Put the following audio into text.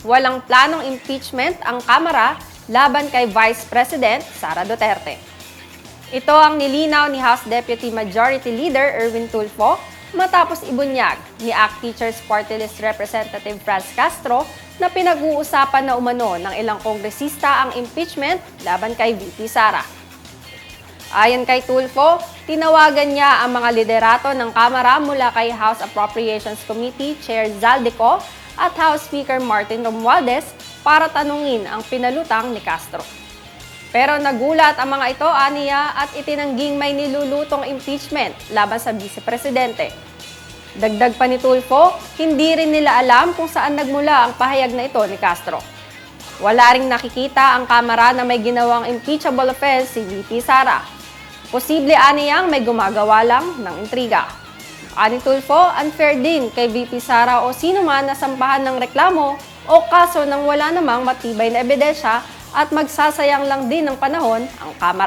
walang planong impeachment ang Kamara laban kay Vice President Sara Duterte. Ito ang nilinaw ni House Deputy Majority Leader Erwin Tulfo matapos ibunyag ni ACT Teachers Party List Representative Franz Castro na pinag-uusapan na umano ng ilang kongresista ang impeachment laban kay VP Sara. Ayon kay Tulfo, tinawagan niya ang mga liderato ng Kamara mula kay House Appropriations Committee Chair Zaldico at House Speaker Martin Romualdez para tanungin ang pinalutang ni Castro. Pero nagulat ang mga ito, aniya, at itinangging may nilulutong impeachment laban sa Vice-Presidente. Dagdag pa ni Tulfo, hindi rin nila alam kung saan nagmula ang pahayag na ito ni Castro. Wala ring nakikita ang Kamara na may ginawang impeachable offense si VP Sara. Posible aniyang may gumagawa lang ng intriga. Ani Tulfo, unfair din kay VP Sara o sino man na sampahan ng reklamo o kaso nang wala namang matibay na ebidensya at magsasayang lang din ng panahon ang Kamara.